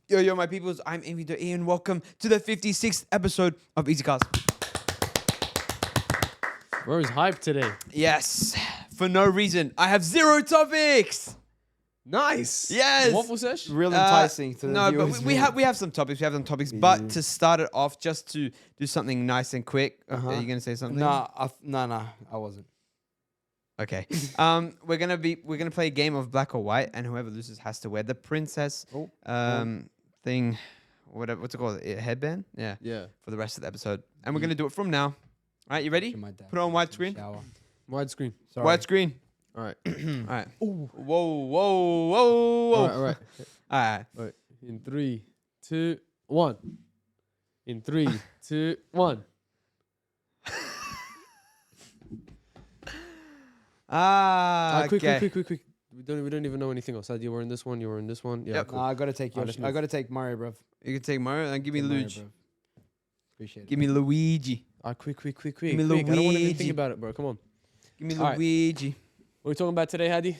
Yo, my peoples, I'm Amy Ian. Welcome to the 56th episode of Easy Cars. Bro's hype today. Yes, for no reason. I have 0 topics. Nice. Yes. Waffle sesh? Real enticing to the No, viewers. but we have some topics. We have some topics. But to start it off, just to do something nice and quick. Are you gonna say something? No, I wasn't. Okay. We're gonna play a game of black or white, and whoever loses has to wear the princess thing, whatever. What's it called? A headband? Yeah. Yeah. For the rest of the episode, and we're gonna do it from now. All right, you ready? My dad Put it on widescreen. shower. Widescreen. Sorry. Widescreen. All right. All right. Whoa, whoa, whoa. All right. All right. All right. In 3, 2, 1. In 3, 2, 1. Quick. Quick. We don't even know anything else. You were in this one. You were in this one. Yeah. Yep. Cool. Nah, I gotta take Yoshi. I gotta take Mario, bruv. You can take Mario and give me Mario, Luigi. bruv. Appreciate Give me Luigi. Quick. me I don't want to Luigi. think about it, bro. Come on. Give me All right. Luigi. What are we talking about today, Hadi?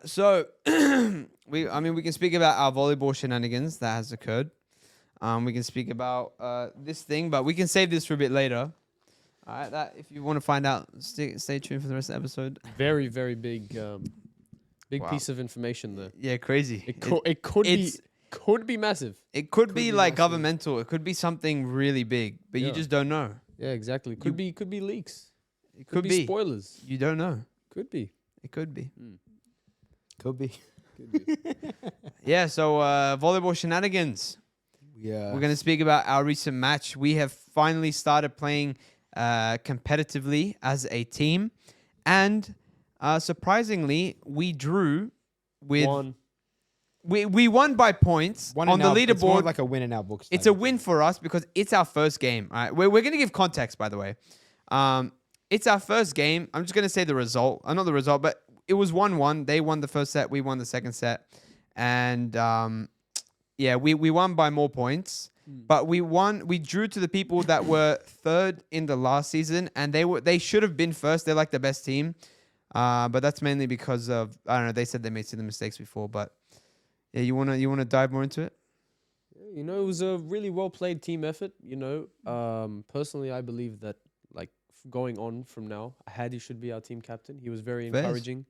So we can speak about our volleyball shenanigans that has occurred. We can speak about this thing, but we can save this for a bit later. All right, that if you want to find out, stay tuned for the rest of the episode. Very, very big, Wow. piece of information there. Yeah, crazy. It could be massive. It could be like massive. governmental. It could be something really big, but you Yeah. just don't know. Yeah, exactly. Could be leaks. It Could could be be. spoilers. You don't know. Could be. It could be. Could be. Yeah. So volleyball shenanigans. Yeah. We're going to speak about our recent match. We have finally started playing competitively as a team. And surprisingly, we drew with... One. We won by points on the leaderboard. It's more like a win in our books. It's a win for us because it's our first game. All right? We're going to give context, by the way. It's our first game. I'm just going to say the result. Not the result, but it was 1-1. They won the first set. We won the second set. And... yeah, we won by more points, but we drew to the people that were third in the last season, and they should have been first. They're like the best team, but that's mainly because of, I don't know, they said they made some mistakes before, but yeah, you wanna dive more into it? You know, it was a really well played team effort. You know, personally, I believe that going on from now, Hadi should be our team captain. He was very Fairs. encouraging.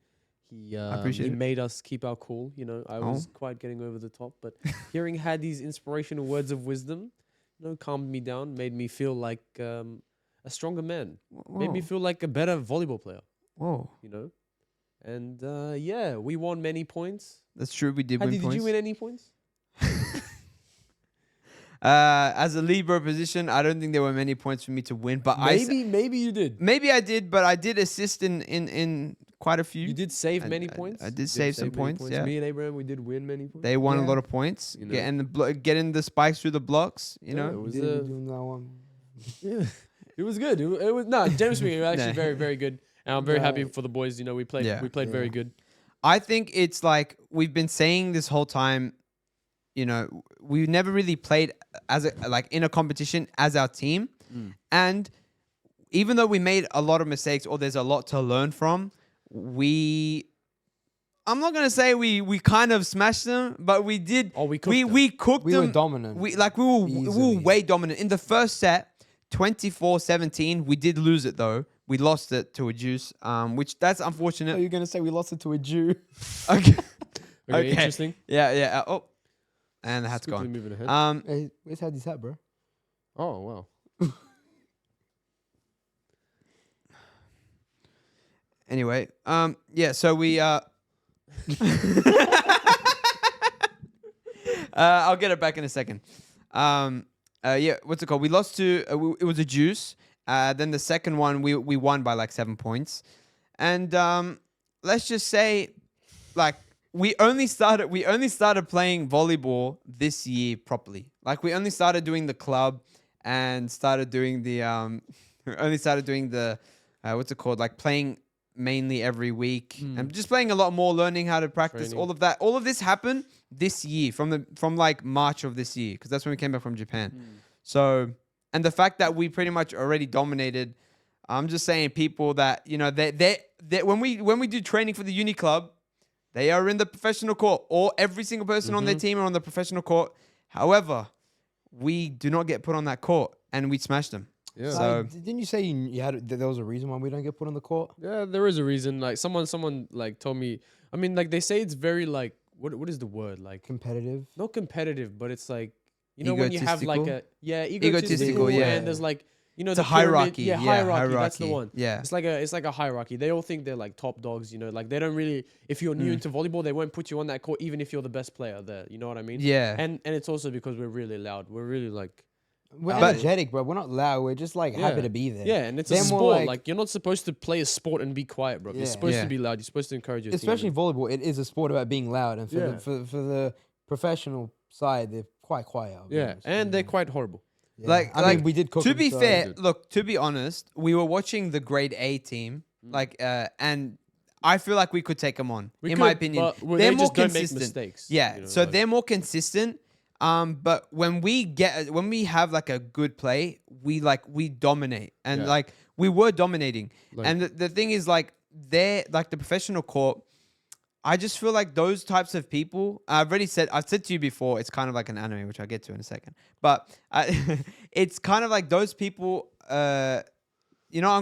He appreciate it. made us keep our cool. You know, I was quite getting over the top, but hearing Hadi's inspirational words of wisdom, calmed me down, made me feel like a stronger man, made me feel like a better volleyball player. Whoa, You know, and yeah, we won many points. that's true. We did Hadi, win did points. you win any points? As a libero position, I don't think there were many points for me to win, but Maybe you did. maybe I did, but I did assist in quite a few. You did save many points. I did save some many points, yeah. Me and Abraham, we did win many points. They won a Yeah. lot of points. You know. Getting the spikes through the blocks, you Yeah, know. it was Doing that one. yeah, it was good. It was no, James speaking, it was actually Nah. very, very good. And I'm very happy Right. for the boys. You know, we played very good. I think it's like we've been saying this whole time, you know, we never really played as in a competition as our team. And even though we made a lot of mistakes or there's a lot to learn from, I'm not gonna say we kind of smashed them, but we did. Oh, we cooked them. we cooked We them. were dominant. We were Easily. way dominant in the first set. 24-17. We did lose it though. We lost it to a juice, which that's So unfortunate. you're gonna say we lost it to a Jew? Okay. Okay, interesting. Yeah. And the hat's Quickly gone. moving ahead. Hey, where's Hadi's hat, bro? Oh wow. Anyway, yeah. So we I'll get it back in a second. Yeah. What's it called? We lost to. It was a juice. Then the second one we won by like 7 points, and let's just say, like. We only started playing volleyball this year properly. Like we only started doing the club and started doing the what's it called? Like playing mainly every week and just playing a lot more, learning how to practice, Training. all of that. All of this happened this year from like March of this year because that's when we came back from Japan. So, and the fact that we pretty much already dominated, I'm just saying people that, you know, they when we do training for the uni club, They are in the professional court. Or every single person on their team are on the professional court. However, we do not get put on that court, and we smash them. Yeah. So didn't you say you had there was a reason why we don't get put on the court? Yeah, there is a reason. Like someone like told me. I mean, like they say it's very like what is the word like? Competitive. Not competitive, but it's like when you have like Egotistical? egotistical, yeah. and there's like it's the a hierarchy. pyramid, hierarchy. That's the one. Yeah. It's like a hierarchy. They all think they're like top dogs. Like they don't really. If you're new into volleyball, they won't put you on that court, even if you're the best player there. You know what I mean? Yeah. And it's also because we're really loud. We're really like. We're But- energetic, bro. We're not loud. We're just like happy to be there. Yeah, and it's They're a more sport. like- Like you're not supposed to play a sport and be quiet, bro. You're supposed Yeah. to be loud. You're supposed to encourage your Especially team. volleyball, it is a sport about being loud, and for Yeah. for the professional side, they're quite quiet. I'll be Yeah, honest. and they're quite horrible. Yeah. I mean, we did cook To them, be so- fair, look, to be honest, we were watching the grade A team, and I feel like we could take them on. We in my could, opinion, but they're they more just don't make consistent. mistakes, Yeah, so like- they're more consistent. But when we have like a good play, we dominate, and Yeah. like we were dominating. Like- And the thing is, like they're like the professional court. I just feel like those types of people. I've said to you before, it's kind of like an anime, which I'll get to in a second. But it's kind of like those people. I'm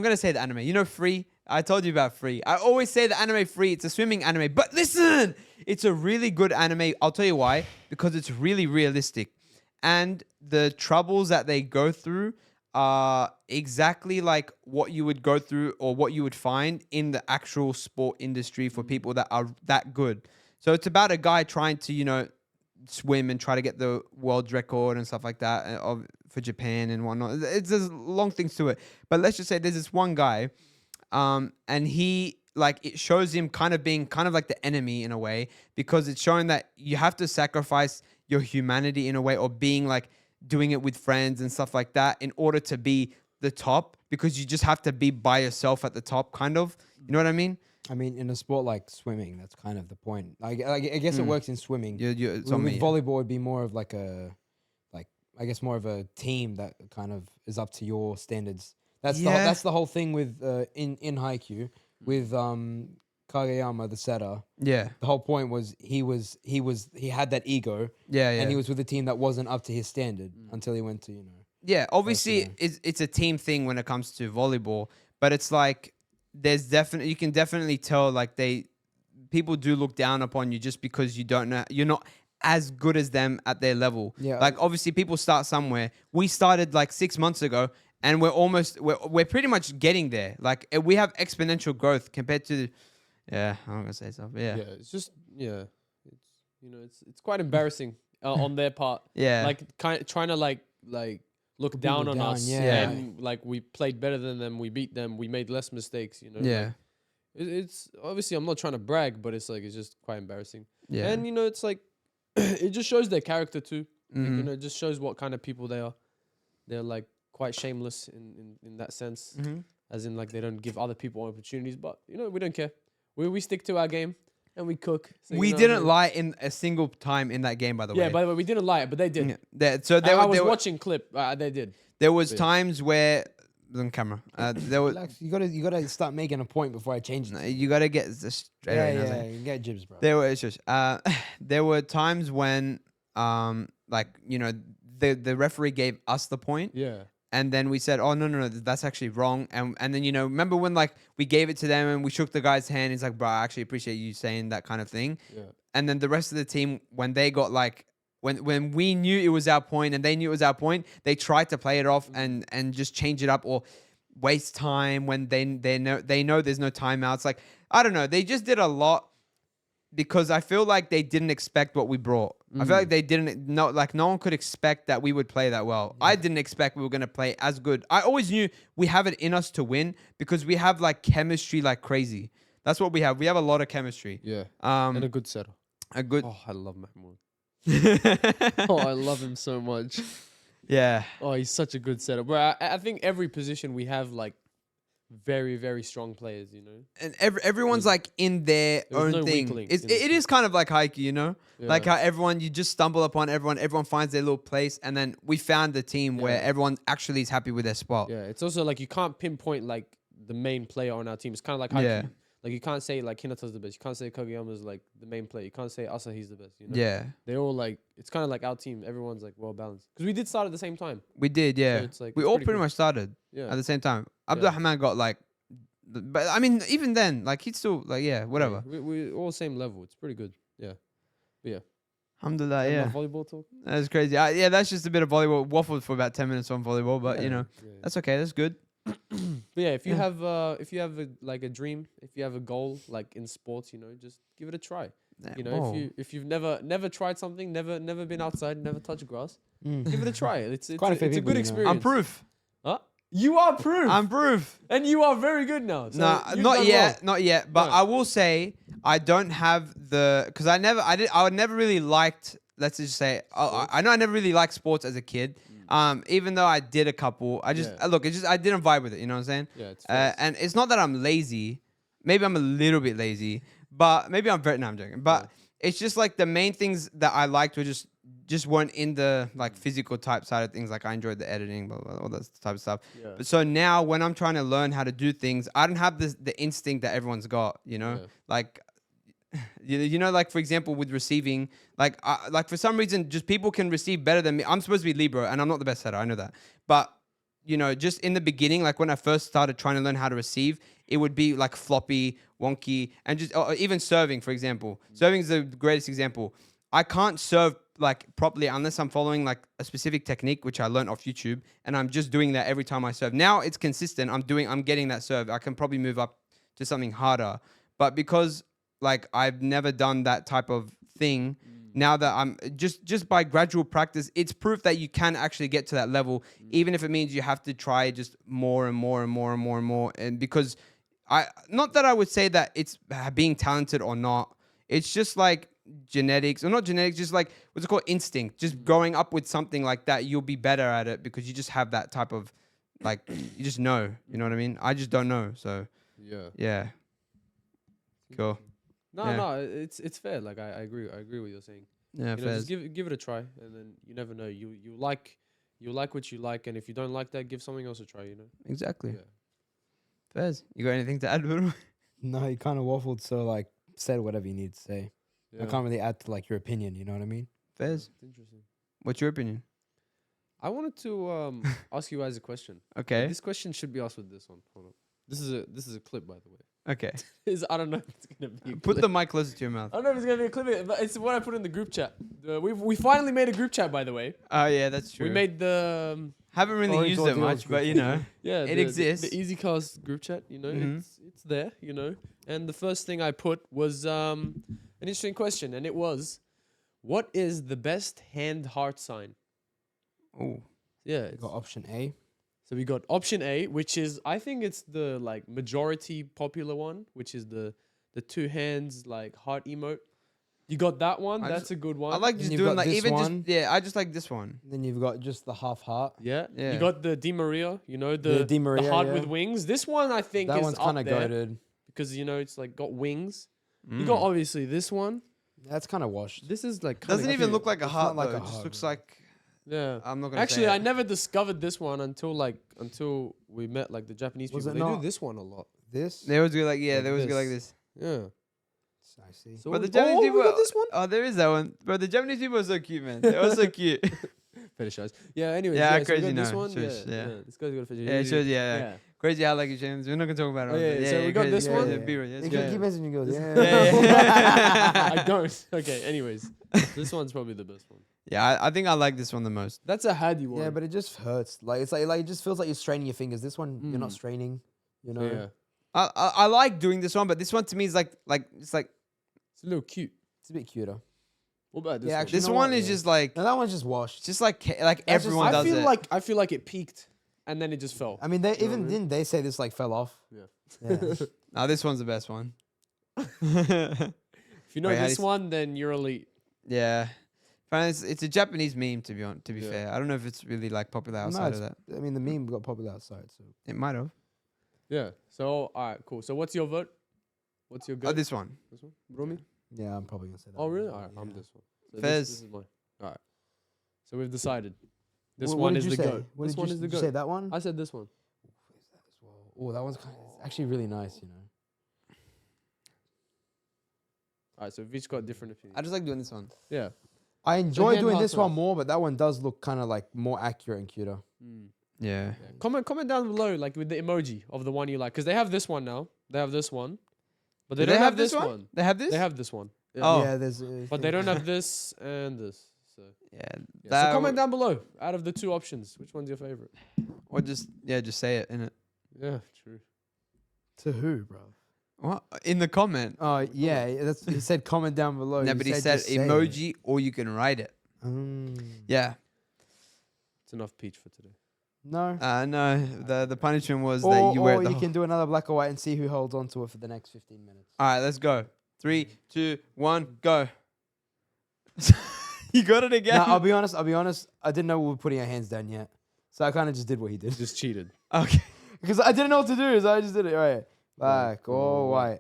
gonna say the anime. Free. I told you about Free. I always say the anime Free. It's a swimming anime. But listen, it's a really good anime. I'll tell you why. Because it's really realistic. And the troubles that they go through are exactly like what you would go through or what you would find in the actual sport industry for people that are that good. So it's about a guy trying to, swim and try to get the world record and stuff like that for Japan and whatnot. There's long things to it. But let's just say there's this one guy, and he it shows him kind of being kind of like the enemy in a way, because it's showing that you have to sacrifice your humanity in a way, or being like doing it with friends and stuff like that in order to be the top, because you just have to be by yourself at the top, kind of. You know what I mean? I mean, in a sport like swimming, that's kind of the point. I guess it works in swimming. It's With on me. volleyball, it'd be more of like I guess more of a team that kind of is up to your standards. That's Yeah. that's the whole thing with in HAIKYUU with Kageyama, the setter. Yeah. The whole point was he had that ego, Yeah. and he was with a team that wasn't up to his standard until he went to Yeah, obviously Personally. it's a team thing when it comes to volleyball, but it's like you can definitely tell like people do look down upon you just because you're not as good as them at their level. Yeah. Like obviously people start somewhere. We started like 6 months ago, and we're pretty much getting there. Like we have exponential growth compared to I'm gonna say something. Yeah, it's just it's quite embarrassing on their part. Yeah. Like kind of trying to like look down on down, us. yeah. And like we played better than them. We beat them. We made less mistakes. Yeah. Like, it's obviously I'm not trying to brag, but it's like it's just quite embarrassing. Yeah. And it's like it just shows their character too. Mhm. Like, it just shows what kind of people they are. They're like quite shameless in that sense, Mhm. as in like they don't give other people opportunities. But we don't care. We stick to our game and we cook. So, We you know, didn't lie in a single time in that game, by the way. Yeah, by the way, we didn't lie, but they did. Yeah. I was watching clip. They did. There was Yeah. times where on camera. There was Relax. You gotta start making a point before I change it. you gotta get this straight away. you know what I'm saying? You get jibs, bro. There were times when the referee gave us the point, Yeah. and then we said, oh no, that's actually wrong, and then remember when like we gave it to them and we shook the guy's hand, he's like, bro, I actually appreciate you saying that kind of thing. Yeah. And then the rest of the team, when they got like when we knew it was our point and they knew it was our point, they tried to play it off and just change it up or waste time when they know there's no timeouts. Like, I don't know, they just did a lot because I feel like they didn't expect what we brought. I feel like they didn't know, like no one could expect that we would play that well. I didn't expect we were gonna play as good. I always knew we have it in us to win because we have like chemistry like crazy. That's what we have. We have a lot of chemistry. Yeah. And a good setter. A good. Oh, I love Mahmoud. Oh, I love him so much. Yeah. Oh, he's such a good setter. Bro, I think every position we have like very, very strong players, And everyone's like in their There's own no thing. weak links It in this is kind of like HAIKYUU, Like Yeah. how you just stumble upon everyone finds their little place, and then we found the team where Yeah. everyone actually is happy with their spot. Yeah, it's also like you can't pinpoint like the main player on our team. It's kind of like Yeah. HAIKYUU. Like you can't say like Hinata's the best. You can't say Kageyama's like the main player. You can't say Asahi's the best. You know? Yeah, They're all like it's kind of like our team. Everyone's like well balanced because we did start at the same time. we did. Yeah, it's like- we it's all pretty pretty cool. much started Yeah. at the same time. Yeah. Abdurrahman got like, but I mean, even then, like he'd still like, yeah, whatever. Yeah, we all same level. It's pretty good. Yeah. But yeah. Alhamdulillah, And yeah. my volleyball talk. That's crazy. Yeah, that's just a bit of volleyball. Waffled for about 10 minutes on volleyball, but you know, Yeah. that's okay. That's good. But yeah, if you Yeah. have like a dream, if you have a goal like in sports, you know, just give it a try. You know, Whoa. if you've never tried something, never been outside, never touched grass, Mm. give it a try. It's Quite a few it's a people, good you know. experience. I'm proof. Huh? You are proof. I'm proof. and you are very good now. So No, you've not done yet, well. not yet. But No. I will say I don't have the because I would never really liked. Let's just say I know I never really liked sports as a kid. Even though I did a couple, I just Yeah. look. It's just I didn't vibe with it. You know what I'm saying? Yeah, it's fair. And it's not that I'm lazy. Maybe I'm a little bit lazy, but maybe I'm very. No, I'm joking. But it's just like the main things that I liked were just weren't in the like physical type side of things. Like I enjoyed the editing, blah, blah, all that type of stuff. Yeah. But so now when I'm trying to learn how to do things, I don't have the instinct that everyone's got. You know, Yeah. like. You know, like for example, with receiving, like for some reason, just people can receive better than me. I'm supposed to be Libra, and I'm not the best setter. I know that, but you know, just in the beginning, like when I first started trying to learn how to receive, it would be like floppy, wonky, and just or even serving, for example. Serving is the greatest example. I can't serve like properly unless I'm following like a specific technique, which I learned off YouTube, and I'm just doing that every time I serve. Now it's consistent. I'm getting that serve. I can probably move up to something harder, but because like I've never done that type of thing. Now that I'm just by gradual practice, it's proof that you can actually get to that level, even if it means you have to try just more and more and more and more and more. And because not that I would say that it's being talented or not. It's just like genetics or not genetics, just like what's it called? Instinct. Just growing up with something like that, you'll be better at it because you just have that type of like, you just know, you know what I mean? I just don't know. So yeah. Cool. No, Yeah. no, it's fair. Like I agree. I agree with what you're saying. Yeah, You know, fair. just give it a try, and then you never know. You like what you like, and if you don't like that, give something else a try. You know. Exactly. Yeah. Fez, you got anything to add, Bruno? No, you kind of waffled, so like said whatever you need to say. Yeah. I can't really add to like your opinion. You know what I mean? Fez, It's interesting. what's your opinion? I wanted to ask you guys a question. Okay. This question should be asked with this one. Hold on. This is a clip, by the way. Okay. I don't know if it's gonna be. A Put clip. the mic closer to your mouth. I don't know if it's gonna be a clip, but it's what I put in the group chat. We finally made a group chat, by the way. Oh yeah, that's true. We made the Haven't really Orange used it Ordeals much, but you know. yeah, It the- exists. The EasyCast group chat, you know, Mhm. it's there, you know. And the first thing I put was an interesting question, and it was, what is the best hand heart sign? Oh. Yeah. You got option A. So we got option A, which is I think it's the like majority popular one, which is the two hands like heart emote. You got that one. I That's just- a good one. I like Then just you've doing got like this even one. just yeah. I just like this one. Then you've got just the half heart. Yeah. Yeah. You got the Di Maria. You know The Di Maria, the heart yeah. with wings. This one I think That is one's up kind of there goated. because you know it's like got wings. You Mm. got obviously this one. That's kind of washed. This is like kinda Doesn't even cute. look like a It's heart not like though. a It just heart, looks bro. like Yeah. I'm not gonna Actually, say I it. never discovered this one until we met like the Japanese Was people. it They do not- this one a lot. This. They always go like yeah. Like They always go like this. this. Yeah. I see. So But the we- Japanese we people. got this one. Oh, there is that one. Bro, the Japanese people are so cute, man. They're all so cute. Fetishize. Yeah. Anyways, Yeah, so we crazy, got this no, one. shush, Yeah. yeah. This guy's got a fetish. Yeah, it shows, yeah. Crazy how like you James. We're not gonna talk about it. Oh, yeah, but so we got crazy. this Yeah, one? yeah, be real, yeah, You it's can good. keep messaging girls. Yeah. Yeah. I don't. Okay. Anyways, this one's probably the best one. Yeah, I think I like this one the most. That's a Hadi one. Yeah, but it just hurts. Like it's like it just feels like you're straining your fingers. This one you're not Mm. straining. You know. yeah, I like doing this one, but this one to me is like it's like it's a little cute. It's a bit cuter. What about this Yeah, one? actually, this you know one what? is Yeah. just like No, that one's just washed. just like just- everyone I does it. I feel like it peaked and then it just fell. I mean, they know what I even mean? didn't they say this like fell off? Yeah. Yeah. No, this one's the best one. If you know Wait, how do this you one, then you're elite. Yeah. But it's a Japanese meme to be Yeah. fair. I don't know if it's really like popular No, outside it's- of that. I mean, the meme got popular outside, so It might have. Yeah. So all right, cool. So what's your vote? What's your Oh, go? this one. This one, Bromi? yeah, I'm probably gonna say that. Oh one. really? All right, Yeah. I'm this one. So Fez. this is mine. All right. So we've decided. This What one did is you the say? goat. What This did one you, is the did you say goat. that one? I said this one. Oh, that one's kind of, it's actually really nice, you know. All right, so we've each got different opinions. I just like doing this one. Yeah. I enjoy hand doing heart this one size. more, but that one does look kind of like more accurate and cuter. Yeah. Yeah. Comment down below, like with the emoji of the one you like, because they have this one now. They have this one, but they Do don't have this one. They have this? They have this one. Yeah. Oh. Yeah, there's. But they don't have this and this. So, Yeah. yeah. So comment down below. Out of the two options, which one's your favorite? Or just say it in it. Yeah, true. To who, bro? What in the comment? Oh yeah, that's he said. Comment down below. No, but he said just say it. emoji, or you can write it. Yeah. It's enough peach for today. No. No. The punishment was Or, that you wear or the you can do another black or white and see who holds on to it for the next 15 minutes. All right, let's go. 3, 2, 1, go. You got it again. No, I'll be honest. I didn't know we were putting our hands down yet, so I kind of just did what he did Just cheated. Okay. because I didn't know what to do. So I just did it. All right, black or white.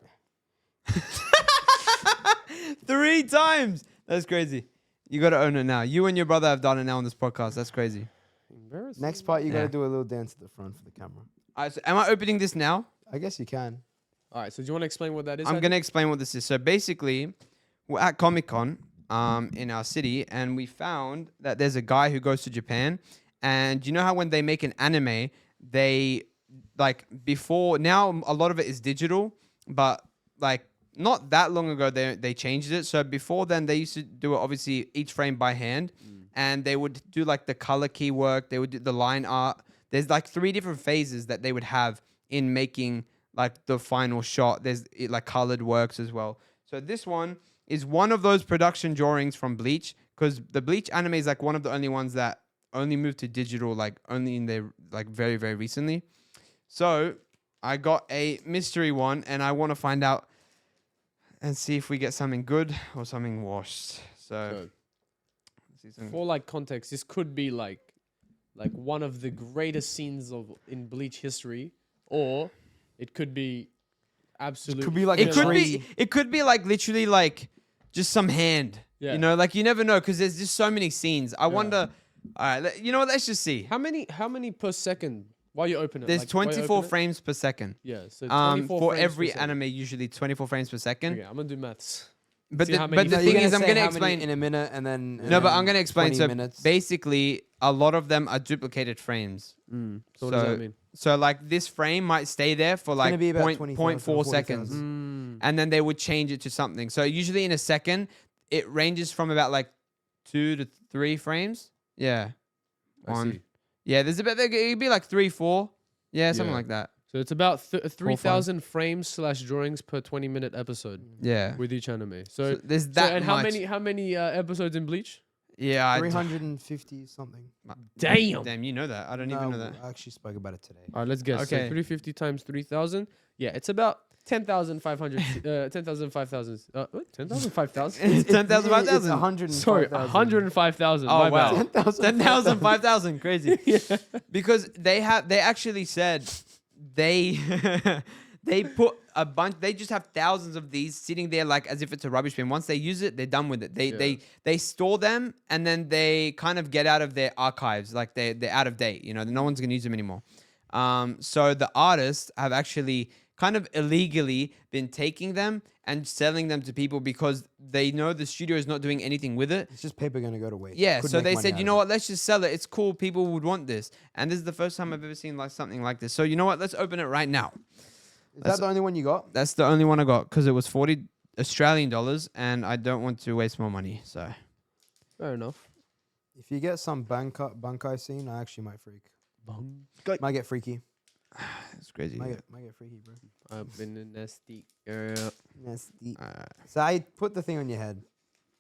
3 times. That's crazy. You got to own it now. You and your brother have done it now on this podcast. That's crazy. Embarrassing. Next part, you Yeah. gotta do a little dance at the front for the camera. All right, so am I opening this now? I guess you can. All right. So do you want to explain what that is? I'm going to explain what this is. So basically, we're at Comic-Con in our city, and we found that there's a guy who goes to Japan. And you know how when they make an anime, they, like, before, now a lot of it is digital, but, like, not that long ago, they changed it. So before then, they used to do it, obviously, each frame by hand. And they would do, like, the color key work. They would do the line art. There's, like, 3 different phases that they would have in making, like, the final shot. There's, like, colored works as well. So this one is one of those production drawings from Bleach, because the Bleach anime is, like, one of the only ones that only moved to digital, like, only in their, like, very, very recently. So I got a mystery one, and I want to find out and see if we get something good or something washed. So For like context, this could be like one of the greatest scenes in Bleach history, or it could be absolutely. Could be like it could be like literally like just some hand. Yeah. You know, like you never know because there's just so many scenes. I wonder. All right, you know what? Let's just see. How many per second while you open it? There's Like, while you 24 open it? frames per second. Yeah, so 24 For frames per every second. anime, usually 24 frames per second. Okay, I'm gonna do maths. But See the, how but many the frames. thing you're is, I'm say gonna how many explain. in a minute, and then No, but I'm gonna explain. 20 So minutes. basically, a lot of them are duplicated frames. So what does that mean? So like this frame might stay there for like gonna be about 0.4 20,000, seconds, 40,000. and then they would change it to something. So usually in a second, it ranges from about like 2 to 3 frames. Yeah, I see. Yeah, there's about it'd be like 3, 4. Yeah, something Yeah. like that. So it's about 3,000 frames / drawings per 20-minute episode Yeah. with each anime. So So, there's that and much. how many episodes in Bleach? Yeah, 350 something. Damn. Damn, you know that. I don't No, even know that. I actually spoke about it today. All right, let's guess. Okay. So 350 times 3,000. Yeah, it's about 10,500. 10,000, 5,000. What? 10,000, 5,000? 10,000, 5,000. 105,000. Sorry, 105,000. Oh my wow, bad. 10,000, 5,000, crazy. Because they actually said they they put a bunch. They just have thousands of these sitting there like as if it's a rubbish bin. Once they use it, they're done with it. They store them and then they kind of get out of their archives, like they're out of date. You know, no one's gonna use them anymore. So the artists have actually kind of illegally been taking them and selling them to people because they know the studio is not doing anything with it. It's just paper going to go to waste. Yeah, Could so make they money said, out you of know it. what, let's just sell it. It's cool. People would want this. And this is the first time I've ever seen like something like this. So you know what? Let's open it right now. Is that the only one you got? That's the only one I got because it was 40 Australian dollars and I don't want to waste more money. So Fair enough. If you get some Bankai scene, I actually might freak. Might get freaky. it's crazy. Might get freaky, bro. I've been in nasty area. Nasty. So I put the thing on your head.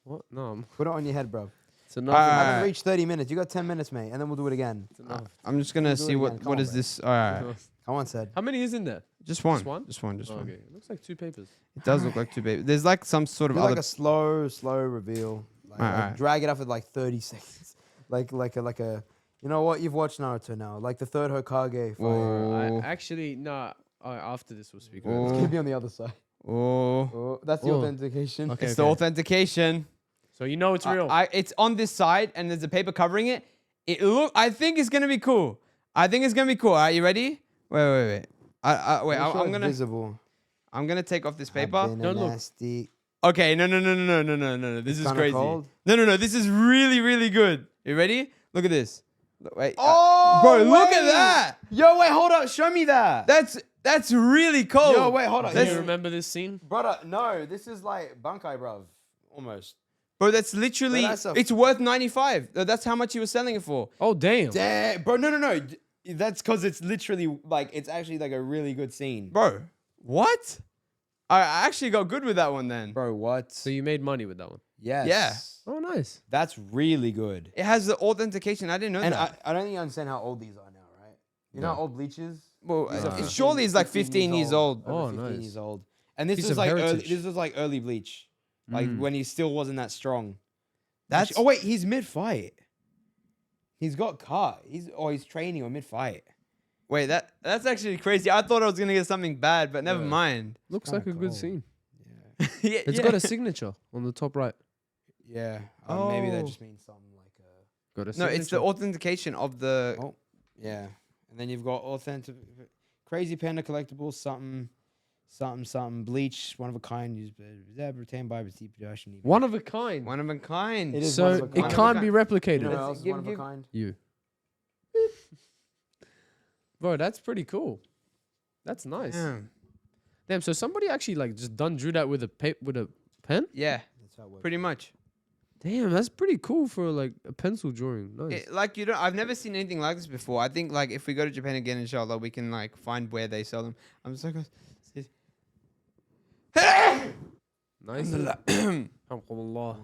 What? No, Put it on your head, bro. it's enough. I Alright. haven't reached 30 minutes. You got 10 minutes, mate, and then we'll do it again. It's enough. I'm just going to Do it see again. Come what on, is bro. this. All right. Come on, said. How many is in there? Just one. Just one? Just one. Just Oh, one. okay. It looks like 2 papers. It does look like two babies. There's like some sort of Do other. like a slow reveal. Like, Alright. drag it up at like 30 seconds. like a. You know what? You've watched Naruto now. Like the third Hokage. Oh. Actually, no. After this, we'll speak. Oh. It's gonna be on the other side. Oh. Oh, that's the Oh. authentication. Okay. It's the authentication. So you know it's real. It's on this side and there's a paper covering it. I think it's gonna be cool. All right, you ready? Wait. Make sure I'm it's gonna visible. take off this Have paper. been a Don't look. nasty Okay, no. This is kinda crazy. cold. No. This is really, really good. You ready? Look at this. Wait. Oh, bro, look at wait. that. Yo, wait, hold up. Show me that. That's really cold. Yo, wait, hold on. Do That's- you remember this scene? Brother, no, this is like Bunkai, bruv. Almost. Bro, that's literally. that's a- It's worth 95. That's how much he was selling it for. Oh damn. Damn, bro, no. That's because it's literally like, it's actually like a really good scene. Bro, what? I actually got good with that one then. Bro, what? So you made money with that one. Yes. Yeah. Oh nice. That's really good. It has the authentication. I didn't know And that. I don't think you understand how old these are now, right? You know No. how old Bleach is? Well, These are 15 surely it's like 15 years old. Over Oh, 15 nice. years old. And this Piece was of like early, heritage. this was like early Bleach. Like Mm. when he still wasn't that strong. That's Oh wait, he's mid-fight. He's got cut. He's training or mid-fight. wait. That's actually crazy. I thought I was gonna get something bad, but never Yeah. mind. Looks kinda like a good cold. scene. Yeah. yeah, It's got a signature on the top right. Yeah. Maybe that Oh. just means something like Got a no. signature. It's the authentication of the. oh, yeah. And then you've got authentic crazy panda collectibles, something, bleach, one of a kind, used retained by Steve production. One of a kind. One of a kind. It is one So of a it kind. One of a can't be You replicated. know who Let's else is give- one of a give- kind? You. Bro, that's pretty cool. That's nice. Damn. Damn, so somebody actually like just drew that with a pen? Yeah, That's how it works. pretty much. Damn, that's pretty cool for like a pencil drawing. Nice. Like you don't. I've never seen anything like this before. I think like if we go to Japan again, inshallah, we can like find where they sell them. I'm so close. Nice. Alhamdulillah. Allah.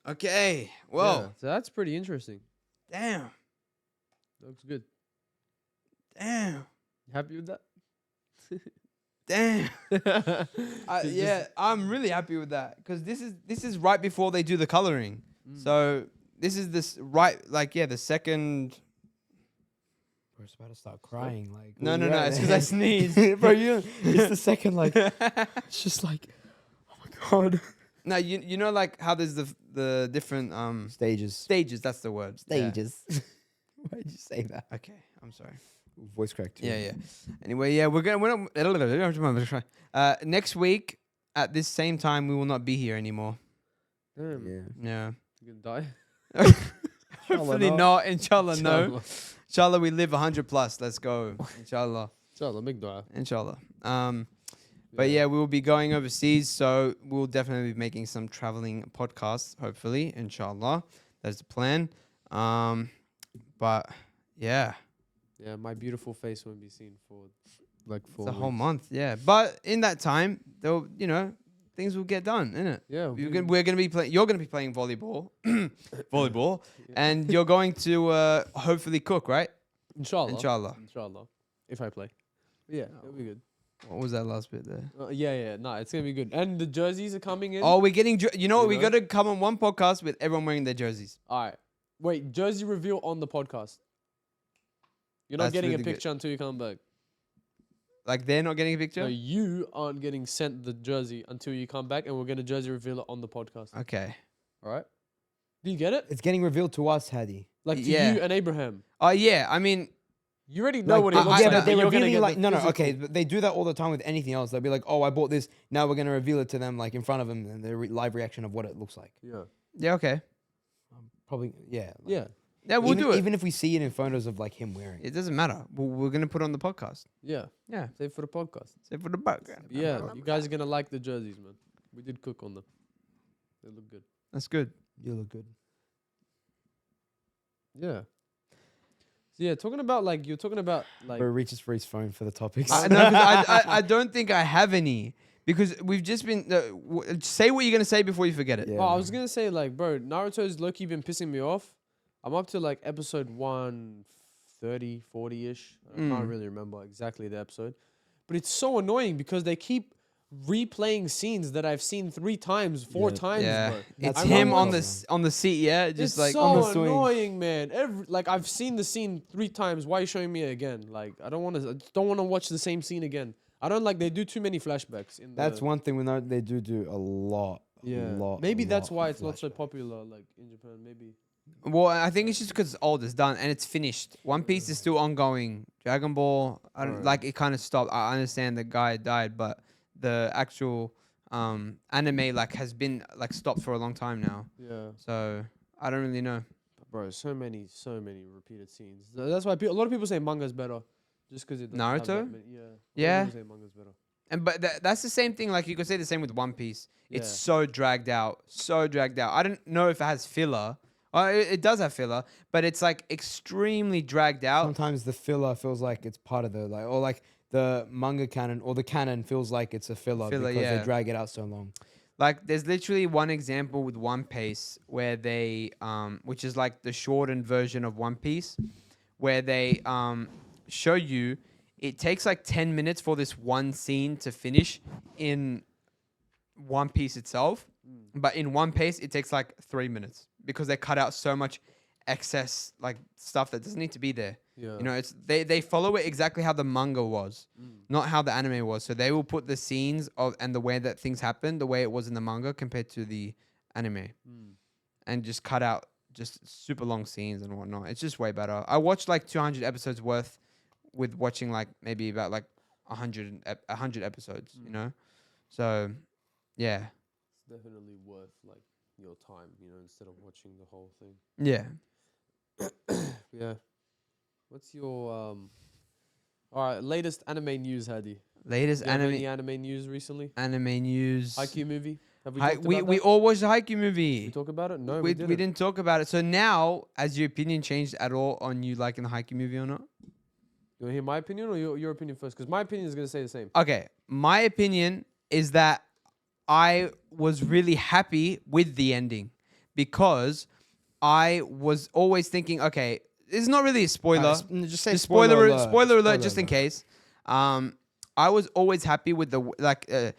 Okay. Yeah, Well. so that's pretty interesting. Damn. Looks good. Damn. Happy with that? Damn. Just- Yeah, I'm really happy with that because this is right before they do the coloring. So this is the second. Bro, it's about to start crying. Like No, where no, you no. at, It's because man? I sneezed. Bro, it's the second like it's just like, oh my god. No, you know like how there's the different Stages. stages. That's the word. Yeah. Stages. Why did you say that? Okay, I'm sorry. Voice crack too. Yeah. Anyway, yeah, we're not next week at this same time we will not be here anymore. Damn. Yeah. Yeah. You gonna die? Hopefully not. not. Inshallah, no. Inshallah. Inshallah, we live 100 plus. Let's go. Inshallah. Inshallah, big dua. Inshallah. But yeah, we will be going overseas, so we'll definitely be making some traveling podcasts. Hopefully, inshallah, that's the plan. But yeah, Yeah, my beautiful face won't be seen for like 4 it's a whole weeks. month. Yeah, but in that time, they'll things will get done, innit? Yeah. We're gonna be playing. You're gonna be playing volleyball, volleyball, and you're going to hopefully cook, right? Inshallah. Inshallah. Inshallah. If I play. Yeah, it'll be good. What was that last bit there? Yeah. No, it's gonna be good. And the jerseys are coming in. Oh, we're getting. You know what? You We know? got to come on one podcast with everyone wearing their jerseys. All right. Wait, jersey reveal on the podcast. You're not That's getting really a good. picture until you come back. Like they're not getting a picture. No, you aren't getting sent the jersey until you come back, and we're gonna jersey reveal it on the podcast. Okay. All right. Do you get it? It's getting revealed to us, Hadi. Like to Yeah. you and Abraham. Oh yeah. I mean, You already know what it I- looks yeah, like. but they're you're gonna revealing get like the no, physical. okay, but they do that all the time with anything else. They'll be like, "Oh, I bought this. Now we're gonna reveal it to them, like in front of them, and their live reaction of what it looks like." Yeah. yeah. Okay. Probably, yeah. like, Yeah. Yeah, we'll even, do it. even if we see it in photos of like him wearing it. It doesn't matter. We're gonna put it on the podcast. Yeah. Yeah. Save for the podcast. Save for the background. Yeah. You guys are gonna like the jerseys, man. We did cook on them. They look good. That's good. You look good. Yeah. So yeah, talking about like Bro reaches for his phone for the topics. No, 'cause I don't think I have any because we've just been. Say what you're gonna say before you forget it. Yeah. Oh, I was gonna say like, bro, Naruto's low-key been pissing me off. I'm up to like episode 130, 40-ish. I can't really remember exactly the episode. But it's so annoying because they keep replaying scenes that I've seen 3 times, 4 times, Yeah, bro. it's That's him what on I'm the saying. on the seat. Yeah, just It's like so on the swing. annoying, man. Like I've seen the scene 3 times. Why are you showing me it again? Like I don't want to watch the same scene again. I don't like they do too many flashbacks in That's the, one thing we know they do a lot. Yeah. A lot, Maybe a that's lot why of it's not so flashbacks. popular like in Japan. Maybe. Well, I think it's just because it's old, it's done, and it's finished. One Piece is still ongoing. Dragon Ball, I don't, Right. like it kind of stopped. I understand the guy died, but the actual anime like has been like stopped for a long time now. Yeah. So I don't really know. Bro, so many repeated scenes. That's why a lot of people say manga's better, just because it doesn't have that Naruto? many. Yeah. A lot of Yeah. people say manga's better. And but that's the same thing. Like you could say the same with One Piece. It's Yeah. so dragged out, so dragged out. I don't know if it has filler. It does have filler, but it's like extremely dragged out. Sometimes the filler feels like it's part of the or like the manga canon or the canon feels like it's a filler, Filler, because yeah. they drag it out so long. Like there's literally one example with One Piece where they, which is like the shortened version of One Piece, where they show you it takes like 10 minutes for this one scene to finish in One Piece itself. But in One Piece, it takes like 3 minutes because they cut out so much excess like stuff that doesn't need to be there. Yeah. You know, it's they follow it exactly how the manga was, not how the anime was. So they will put the scenes of and the way that things happen, the way it was in the manga compared to the anime, and just cut out just super long scenes and whatnot. It's just way better. I watched like 200 episodes worth with watching like maybe about like 100 episodes. You know, so yeah. Definitely worth like your time, instead of watching the whole thing. Yeah. Yeah. What's your all right, latest anime news, Hadi? Latest Do you have anime any anime news recently? news. HAIKYUU movie? Have we Hi, talked we about we that? all watched the HAIKYUU movie. We talk about it? No, we we didn't. talk about it. So now, has your opinion changed at all on you liking the HAIKYUU movie or not? You want to hear my opinion or your opinion first? Because my opinion is going to say the same. Okay, my opinion is that I was really happy with the ending because I was always thinking, okay, this is not really a spoiler. Just say Just spoiler alert. spoiler alert, just in case. I was always happy with the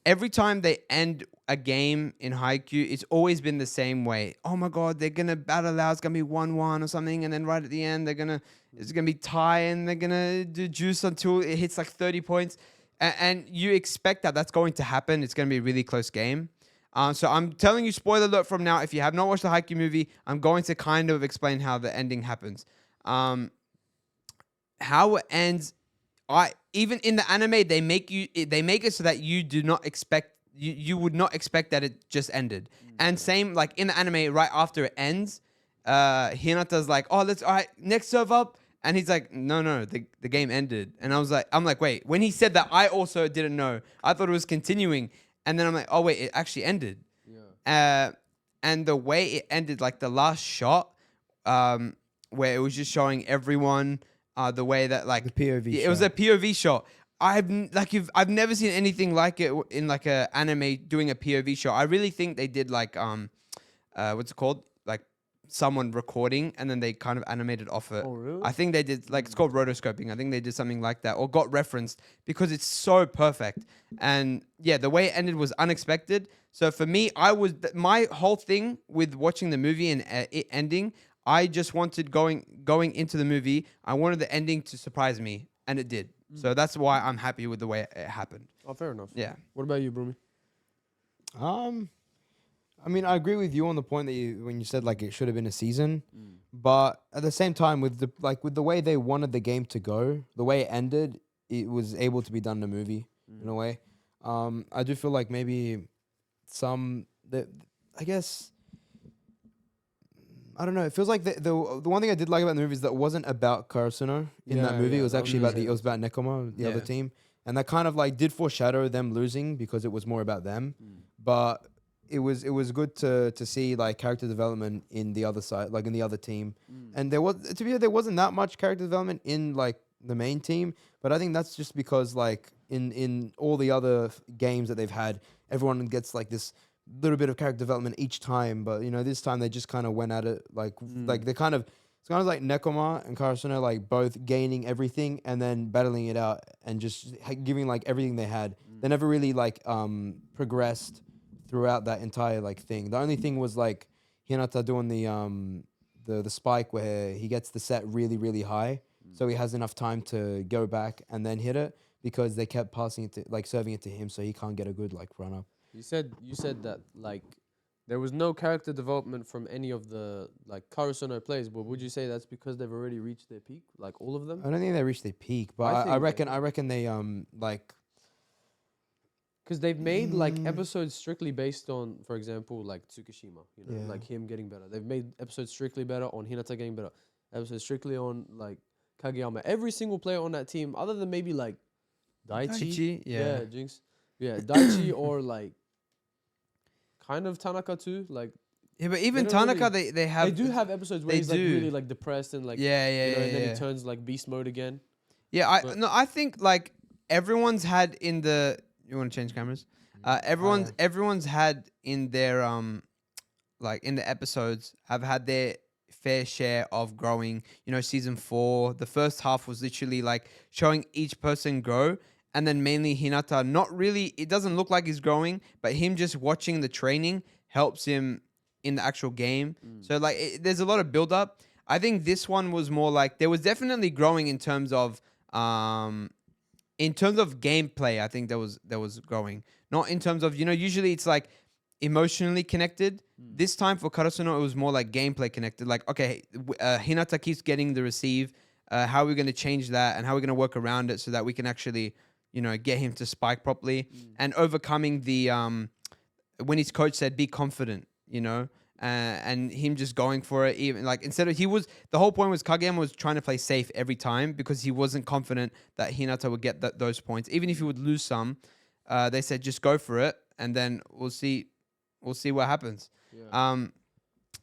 every time they end a game in Haikyuu, it's always been the same way. Oh my god, they're gonna battle out. It's gonna be 1-1 or something, and then right at the end, it's gonna be tie, and they're gonna do juice until it hits like 30 points, and you expect that that's going to happen. It's gonna be a really close game. So I'm telling you, spoiler alert from now. If you have not watched the Haikyuu movie, I'm going to kind of explain how the ending happens. How it ends. Even in the anime, they make it so that you do not expect you would not expect that it just ended. And same like in the anime, right after it ends, Hinata's like, all right, next serve up. And he's like, no, the game ended. And I'm like, wait. When he said that, I also didn't know. I thought it was continuing. And then I'm like, oh wait, it actually ended. Yeah. And the way it ended, like the last shot, where it was just showing everyone, the way that like the POV. It was a POV shot. I've never seen anything like it in like a anime doing a POV shot. I really think they did like what's it called? Like someone recording and then they kind of animated off it. Oh, really? I think they did like it's called rotoscoping. I think they did something like that or got referenced because it's so perfect. And yeah, the way it ended was unexpected. So for me, my whole thing with watching the movie and it ending, I just wanted going into the movie, I wanted the ending to surprise me, and it did. So that's why I'm happy with the way it happened. Oh, fair enough. Yeah. What about you, Brumi? I mean, I agree with you on the point that when you said like it should have been a season, but at the same time, with the way they wanted the game to go, the way it ended, it was able to be done in a movie in a way. I do feel like maybe I guess. I don't know. It feels like the one thing I did like about the movie is that it wasn't about Karasuno in that movie. It was actually about it was about Nekoma, the other team, and that kind of like did foreshadow them losing because it was more about them. But it was good to see like character development in the other side, like in the other team. And there wasn't that much character development in like the main team. But I think that's just because like in all the other games that they've had, everyone gets like this little bit of character development each time, but this time they just kind of went at it like they kind of it's kind of like Nekoma and Karasuno like both gaining everything and then battling it out and just giving like everything they had. They never really like progressed throughout that entire like thing. The only thing was like Hinata doing the spike where he gets the set really really high, so he has enough time to go back and then hit it because they kept passing it to like serving it to him, so he can't get a good like run up. You said that like there was no character development from any of the like Karasuno plays, but would you say that's because they've already reached their peak, like all of them? I don't think they reached their peak, but I reckon they like because they've made like episodes strictly based on, for example, like Tsukishima, like him getting better. They've made episodes strictly better on Hinata getting better. Episodes strictly on like Kageyama. Every single player on that team, other than maybe like Daichi, Jinx, Daichi or like kind of Tanaka too, like. Yeah, but even Tanaka, they have... They do have episodes where he's like really like depressed and like... and then he turns like beast mode again. Yeah, I think like everyone's had in the... You want to change cameras? Everyone's had in their like in the episodes have had their fair share of growing. Season 4, the first half was literally like showing each person grow. And then mainly Hinata, not really, it doesn't look like he's growing, but him just watching the training helps him in the actual game. So like there's a lot of build up. I think this one was more like there was definitely growing in terms of gameplay. I think there was growing, not in terms of usually it's like emotionally connected. This time for Karasuno it was more like gameplay connected. Like okay, Hinata keeps getting the receive. How are we going to change that and how are we going to work around it so that we can actually get him to spike properly and overcoming the when his coach said be confident. And him just going for it, even like instead of the whole point was Kageyama was trying to play safe every time because he wasn't confident that Hinata would get those points, even if he would lose some. They said just go for it, and then we'll see what happens. Yeah.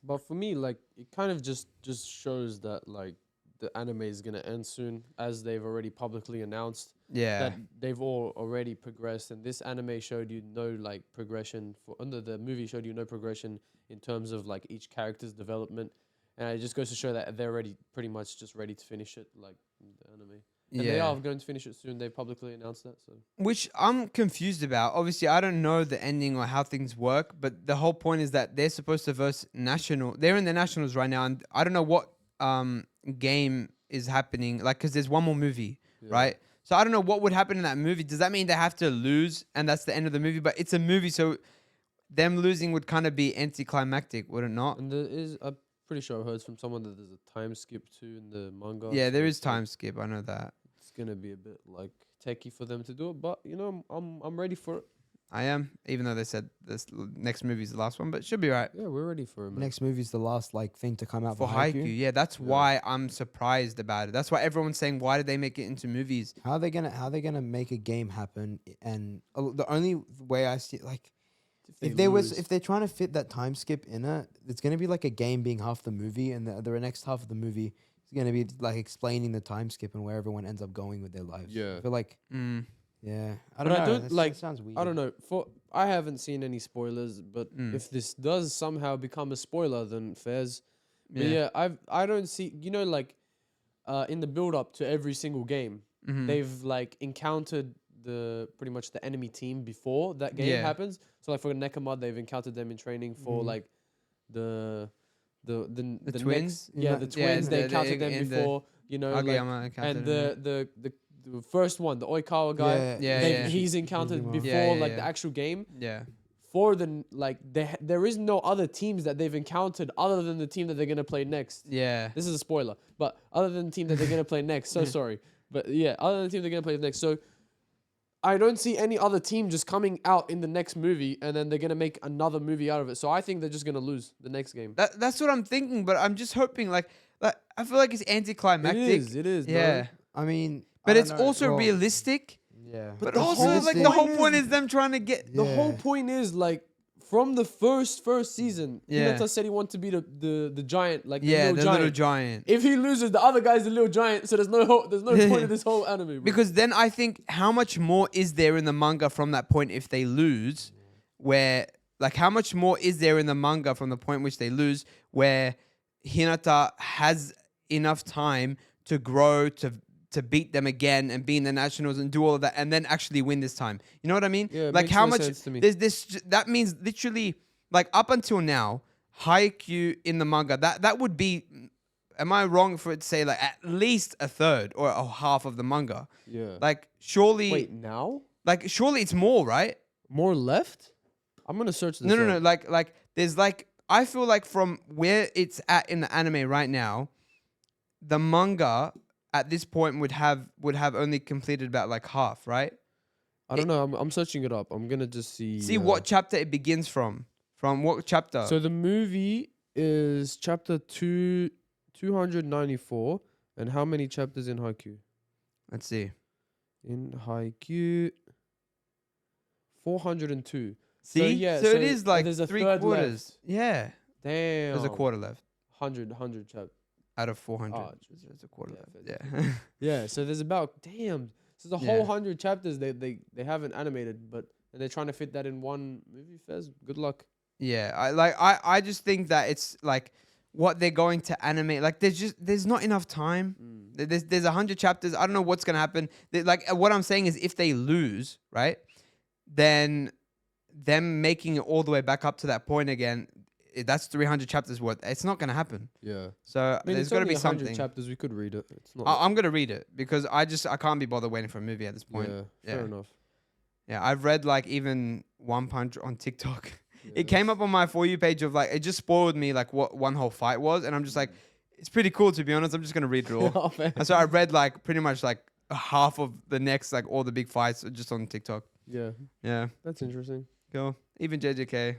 But for me, like it kind of just shows that like the anime is gonna end soon, as they've already publicly announced. That they've all already progressed, and this anime showed you no like progression the movie showed you no progression in terms of like each character's development, and it just goes to show that they're already pretty much just ready to finish it, like the anime. And they are going to finish it soon. They publicly announced that. So which I'm confused about. Obviously, I don't know the ending or how things work, but the whole point is that they're supposed to verse national. They're in the nationals right now, and I don't know what game is happening. Like, because there's one more movie, right? So I don't know what would happen in that movie. Does that mean they have to lose and that's the end of the movie? But it's a movie, so them losing would kind of be anticlimactic, would it not? And there is, I'm pretty sure I heard from someone that there's a time skip too in the manga. Yeah, there is time skip. I know that. It's gonna be a bit like techie for them to do it, but I'm ready for it. I am, even though they said this next movie is the last one, but it should be right. Yeah, we're ready for it. Man. Next movie's the last thing to come out for HAIKYUU. Yeah, that's why I'm surprised about it. That's why everyone's saying, why did they make it into movies? How are they gonna make a game happen? And the only way I see like if they're trying to fit that time skip in it, it's gonna be like a game being half the movie, and the next half of the movie is gonna be like explaining the time skip and where everyone ends up going with their lives. Yeah, I feel like. Yeah, I don't know. That sounds weird. I don't know. I haven't seen any spoilers, but if this does somehow become a spoiler, then fairs. But yeah, I don't see. Like, in the build up to every single game, they've like encountered pretty much the enemy team before that game happens. So like for Nekama, they've encountered them in training for like the twins. The twins. They encountered them before. And the first one, the Oikawa guy, he's encountered before the actual game. Yeah. For there is no other teams that they've encountered other than the team that they're gonna play next. Yeah. This is a spoiler, but other than the team that they're gonna play next. So sorry, but yeah, other than the team they're gonna play next. So I don't see any other team just coming out in the next movie and then they're gonna make another movie out of it. So I think they're just gonna lose the next game. That's what I'm thinking, but I'm just hoping like I feel like it's anticlimactic. It is. Yeah. Bro. I mean. But it's also realistic. Yeah. But also, like, the whole point is them trying to get... The whole point is, like, from the first season, Hinata said he wanted to be the giant, like the little giant. If he loses, the other guy's the little giant, so there's no point in this whole anime. Bro. Because then I think, how much more is there in the manga from that point if they lose? Where, like, how much more is there in the manga from the point which they lose, where Hinata has enough time to grow, to beat them again and be in the nationals and do all of that and then actually win this time. You know what I mean? Yeah, like how much sense to me. there's this that means literally like up until now, HAIKYUU in the manga, that would be, am I wrong for it to say like at least a third or a half of the manga? Yeah. Like surely Wait, now? Like surely it's more, right? More left? I'm gonna search this. No. Like there's like I feel like from where it's at in the anime right now, the manga at this point would have only completed about like half, right? I don't know. I'm searching it up. I'm gonna just See what chapter it begins from. From what chapter? So the movie is chapter 294. And how many chapters in HAIKYUU? Let's see. In HAIKYUU, 402. See, So, yeah, so so it is like there's a 3 third quarters. Yeah, Damn. there's a quarter left 100 chapters. out of 400. Oh, There's a quarter yeah, left. Yeah. Yeah, so there's about so the Yeah. whole 100 chapters they haven't animated, but and they're trying to fit that in one movie. Fez, good luck. Yeah, I just think that it's like what they're going to animate. Like there's not enough time. There's 100 chapters. I don't know what's gonna happen. Like what I'm saying is, if they lose, right, then them making it all the way back up to that point again, that's 300 chapters worth. It's not gonna happen. Yeah, So I mean, there's it's got to only be 100 something. chapters. We could read it. It's not. I'm gonna read it because I can't be bothered waiting for a movie at this point. Yeah, Yeah. fair enough. Yeah, I've read like even One Punch on TikTok. Yeah, It came up on my For You page of like, it just spoiled me like what one whole fight was. And I'm just like, it's pretty cool to be honest. I'm just going to read it all. Oh, fair. And so I read like pretty much like half of the next, like all the big fights just on TikTok. Yeah, Yeah. that's interesting. Cool. Even JJK.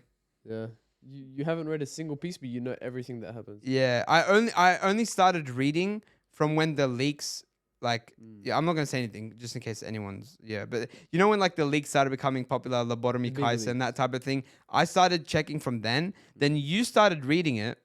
Yeah, you haven't read a single piece, but you know everything that happens. Yeah. I only started reading from when the leaks, like, yeah, I'm not going to say anything just in case anyone's, but you know when like the leaks started becoming popular, lobotomy Big Kaisen, and that type of thing, I started checking from then you started reading it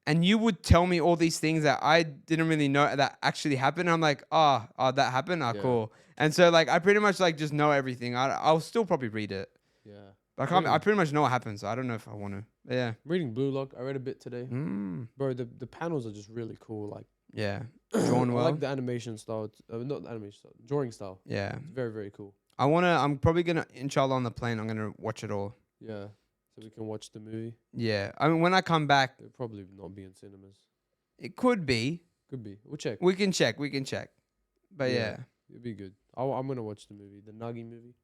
and you would tell me all these things that I didn't really know that actually happened. And I'm like, oh, that happened? Yeah. Cool. And so like, I pretty much like just know everything. I'll still probably read it. Yeah, But I Really? pretty much know what happens. So I don't know if I want to. But yeah. I'm reading Blue Lock. I read a bit today, Bro, the panels are just really cool. Like yeah. Drawn I well. like the animation style. Not the animation style, drawing style. Yeah. It's very, very cool. I'm probably going to, inshallah, on the plane, I'm going to watch it all. Yeah, so we can watch the movie. Yeah. I mean, when I come back, It'll probably not be in cinemas. it could be. Could be. We'll check. We can check. But yeah. It'd be good. I'm gonna watch the movie, the Nagi movie.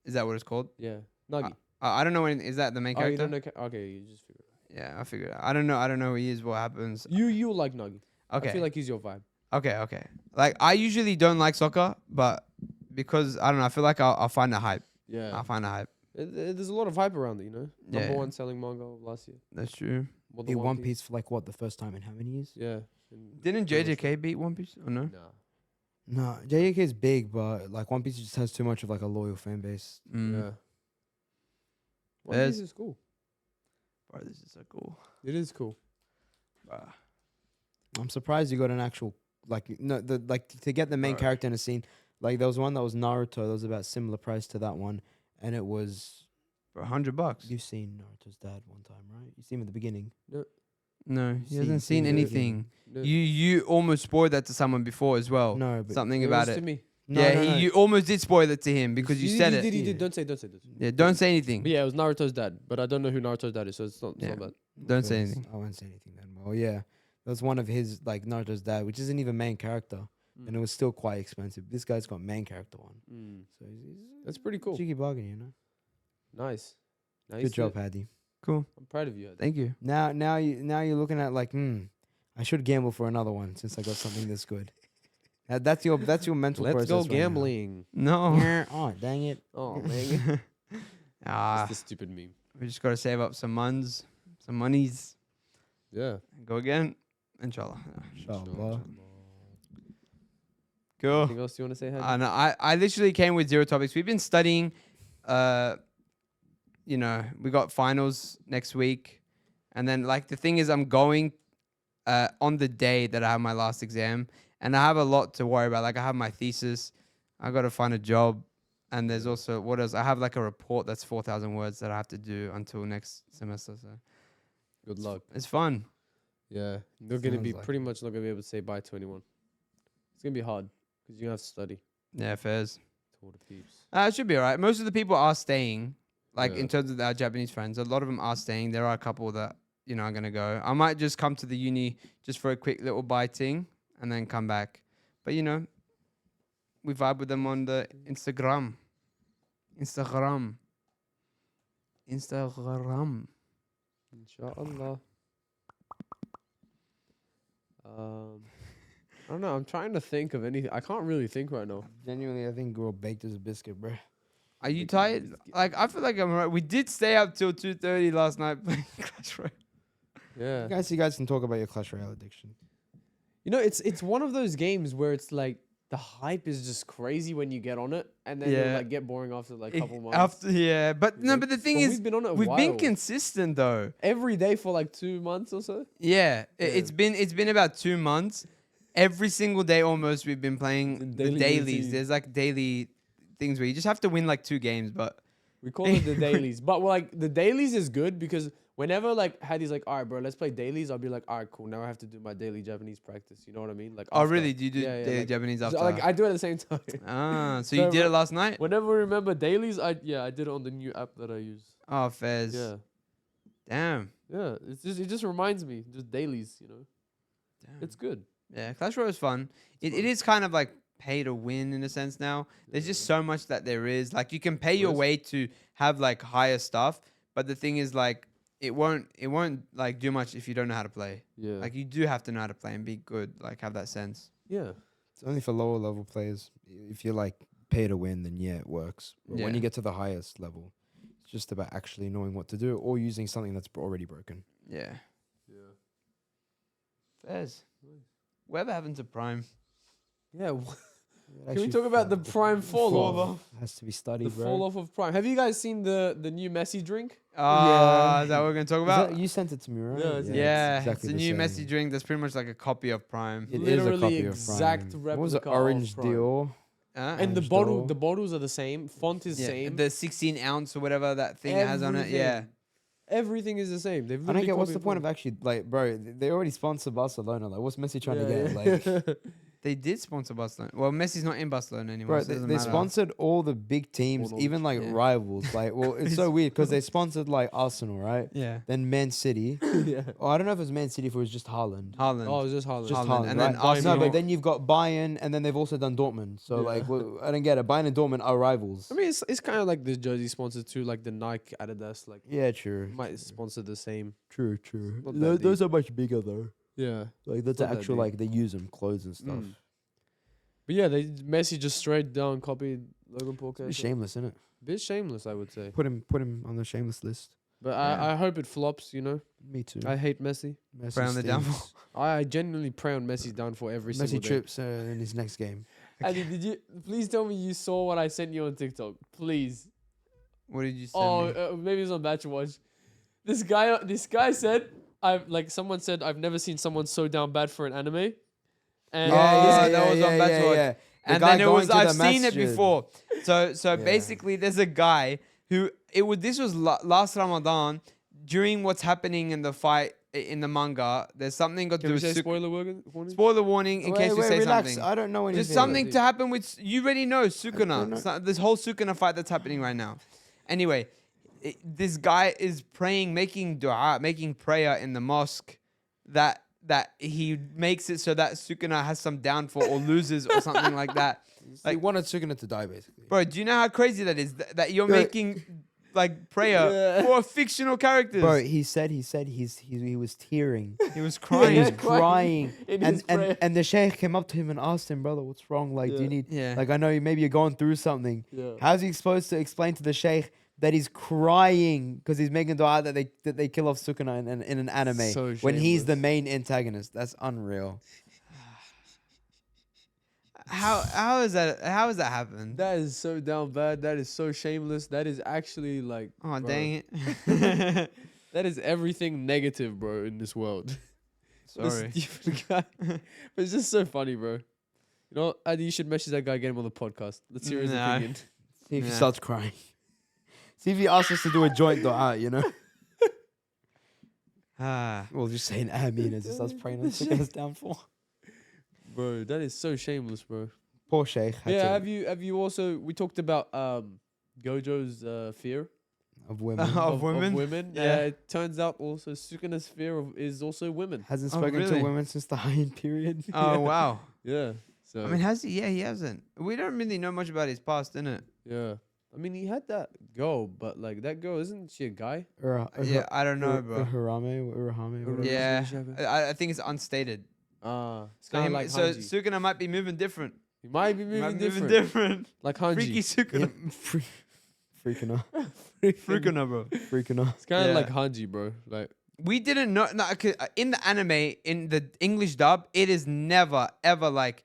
Is that what it's called? Yeah, Nagi. I don't know. Is that the main Oh, you character? don't know? Okay, you just figure it Yeah, I figured it out. I don't know who he is, what happens. out. You like Nagi. Okay. I feel like he's your vibe. Okay. Like, I usually don't like soccer, but because, I don't know, I feel like I'll find a hype. Yeah. I'll find a hype. There's a lot of hype around it, you know. Yeah. Number one selling manga of last year. That's true. More Beat than One Piece for like what, the first time in how many years? Yeah. Didn't JJK beat One Piece? Or no? Nah. No, JJK is big, but like One Piece just has too much of like a loyal fan base. Yeah. One There's- Piece is cool. Bro, this is so cool. It is cool. Bruh. I'm surprised you got an actual to get the main Bro. character in a scene. Like there was one that was Naruto that was about similar price to that one, and it was For $100. you've seen Naruto's dad one time, right? You see him at the beginning. No, he See- hasn't see seen the- anything. No, You almost spoiled that to someone before as well. No, but Something it about was it. to me. no, Yeah, no, no. you almost did spoil it to him because you said it. You did. Yeah. Don't say. Yeah, don't say anything. But yeah, it was Naruto's dad, but I don't know who Naruto's dad is, so it's not Yeah. bad. Don't say Because anything. I won't say anything then. Well, yeah, that was one of his like Naruto's dad, which isn't even main character, and it was still quite expensive. This guy's got main character one, so he's That's pretty cool. cheeky bargain, you know. Nice. Good job, Paddy. Cool. I'm proud of you. Adi. Thank you. Now you're looking at like, I should gamble for another one since I got something this good. That's your mental Let's process. go right now. gambling. No. Yeah, oh dang it! Oh man, Ah, that's the stupid meme. we just gotta save up some monies, Yeah. and go again. Inshallah. Inshallah. Cool. Anything else you want to say? Hadi? No, I literally came with 0 topics. We've been studying. We got finals next week, and then like the thing is, I'm going on the day that I have my last exam, and I have a lot to worry about. Like I have my thesis, I got to find a job, and there's also what else? I have like a report that's 4,000 words that I have to do until next semester. So Good luck. it's fun. Yeah, they're gonna Sounds be like pretty much not gonna be able to say bye to anyone. It's gonna be hard because you're gonna have to study Yeah, fairs. to all the peeps. It should be alright. Most of the people are staying. Like Yeah. in terms of our Japanese friends, a lot of them are staying. There are a couple that are gonna go. I might just come to the uni just for a quick little biting and then come back. But we vibe with them on the Instagram. Inshallah. I don't know. I'm trying to think of anything. I can't really think right now. Genuinely, I think girl baked as a biscuit, bro. Are you tired? Like, I feel like I'm right. We did stay up till 2:30 last night playing Clash Royale. Yeah. You guys can talk about your Clash Royale addiction. You know, it's one of those games where it's like the hype is just crazy when you get on it, and then it'll Yeah. like get boring after like a couple months. But You no, know? but the thing But is, we've been on it a we've been while. consistent though. Every day for like 2 months or so. Yeah, Yeah. it's been about 2 months. Every single day almost we've been playing The the daily dailies. routine. There's like daily things where you just have to win like 2 games, but We call it the dailies, but like the dailies is good because whenever like Hattie's like, all right, bro, let's play dailies. I'll be like, all right, cool. Now I have to do my daily Japanese practice. You know what I mean? Like, oh after. really? Do you do Yeah, daily like- Japanese so, after? like I do it at the same time. So So you did it re- last night? Whenever we remember dailies, I did it on the new app that I use. Oh, Fez. Yeah, Damn. yeah. It just reminds me just dailies. You know, Damn. it's good. Yeah, Clash Royale is fun. It is kind of like pay to win in a sense now. There's just so much that there is. Like you can pay your There is. way to have like higher stuff, but the thing is like it won't like do much if you don't know how to play. Yeah, Like you do have to know how to play and be good, like have that sense. yeah. It's only for lower level players. If you're like pay to win, then yeah, it works. But when Yeah. you get to the highest level, it's just about actually knowing what to do or using something that's already broken. Yeah. Yeah. Fez. Whatever happened to Prime? Yeah. Can we talk about the Prime fall off? Has to be The studied, bro. fall off of Prime. Have you guys seen the new Messi drink? Is that what we're gonna talk about? You sent it to me, right? Yeah, it's- Yeah, it's exactly a the new same. Messi drink that's pretty much like a copy of Prime. It is a Literally copy exact of Prime. What was it? replica of Orange Prime. Dior. And the Orange bottle, Dior. the bottles are the same. Font is Yeah, same. the 16 ounce or whatever that thing it has on it. Yeah. Everything is the same. They've I don't get what's literally the point of copied actually like, bro? They already sponsor Barcelona. Like, what's Messi trying to get? Yeah, Like, yeah. They did sponsor Barcelona. Well, Messi's not in Barcelona anymore. bro, so it doesn't they matter. sponsored all the big teams, All of even like yeah. rivals. Like, well, it's so weird because they sponsored like Arsenal, right? Yeah. Then Man City. yeah. Oh, I don't know if it was Man City, if it was just Haaland. Haaland. Oh, it's just Haaland. Just Haaland, Haaland, and right? then Arsenal. No, but then you've got Bayern, and then they've also done Dortmund. So Yeah. like, well, I don't get it. Bayern and Dortmund are rivals. I mean, it's kind of like the jersey sponsor too, like the Nike, Adidas, like Yeah, true. might sponsor the same. True, true. Not that Those are much bigger though. Yeah. Like that's Not that actual deep. like they use them clothes and stuff. Mm. But yeah, Messi just straight down copied Logan Paul. It's a bit shameless, isn't it? Bit shameless, I would say. Put him on the shameless list. But Yeah. I hope it flops. You know, Me too. I hate Messi. Messi Pray on the stinks. downfall. I genuinely pray on Messi's downfall every single Messi day. trips in his next game. Andy, did you please tell me you saw what I sent you on TikTok? Please. What did you say? Maybe it's on Batch Watch. This guy said someone said I've never seen someone so down bad for an anime. And that was on Batch Watch. The And guy then it was going to I've the seen it masjid. before. So Yeah. basically, there's a guy who this was last Ramadan during what's happening in the fight in the manga. There's something got to Can do we with say spoiler warning? spoiler warning in case we say relax. something. I don't know anything. Just something it. to happen with you already know don't Sukuna. know. This whole Sukuna fight that's happening right now. Anyway, this guy is praying, making dua, making prayer in the mosque that he makes it so that Sukuna has some downfall or loses or something like that. He Like, wanted Sukuna to die, basically. bro, do you know how crazy that is? That you're Yeah. making like prayer Yeah. for fictional characters. Bro, he said he was tearing. He was He crying. was Yeah. crying. In his prayer. And the sheikh came up to him and asked him, brother, what's wrong? Like, do Yeah. you need Yeah. like I know maybe you're going through something. Yeah. How's he supposed to explain to the sheikh that he's crying because he's making dua that they kill off Sukuna in an anime So when he's the shameless. main antagonist? That's unreal. How has that happened? That is so down bad. That is so shameless. That is actually like Oh bro, dang it. That is everything negative, bro, in this world. Sorry. This stupid guy. But it's just so funny, bro. You know, Adi, you should message that guy, get him on the podcast. Let's hear his No. opinion. See if he Yeah. starts crying. See if he asks us to do a joint dua, you know? Ah. Well, just saying Ameen as he starts praying on Sukuna's downfall. Bro, that is so shameless, bro. Poor sheikh. had Yeah, to- have you also we talked about Gojo's fear of women. Of women? Yeah. Yeah. It turns out also Sukuna's fear is also women. Hasn't Oh, spoken really? to women since the Heian period. Oh wow. Yeah. So I mean, has he? Yeah, he hasn't. We don't really know much about his past, innit? yeah. I mean, he had that girl, but like that girl, isn't she a guy? Yeah, I don't know, bro. Urahame, whatever. Yeah, Urahame. I think it's unstated. It's So, kind of like so Hanji. Sukuna might be moving different. He might be He might moving be moving different. different. Like Hanji. Freaky Sukuna. Yeah, Freaking out. Freaking bro. Freaking out. It's kind of Yeah. like Hanji, bro. Like, We didn't know. No, 'cause, in the anime, in the English dub, it is never ever like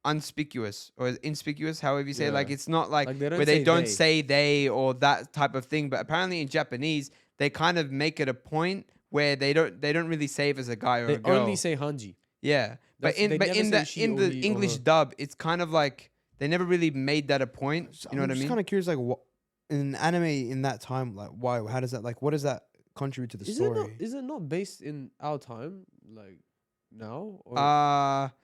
unspicious or inspicuous, however you say. Like Yeah. it's not like, Like, they don't where they say don't they. say they or that type of thing. But apparently in Japanese, they kind of make it a point where they don't really say if it's a guy or they a girl. only say Hanji. Yeah, but That's- they never in say the she in or the he or English her. dub, it's kind of like they never really made that a point. You know what I I'm just mean? kind of curious, like, what in anime in that time, like, why? How does that, like, what does that contribute to the story? Is it not based in our time, like now? Or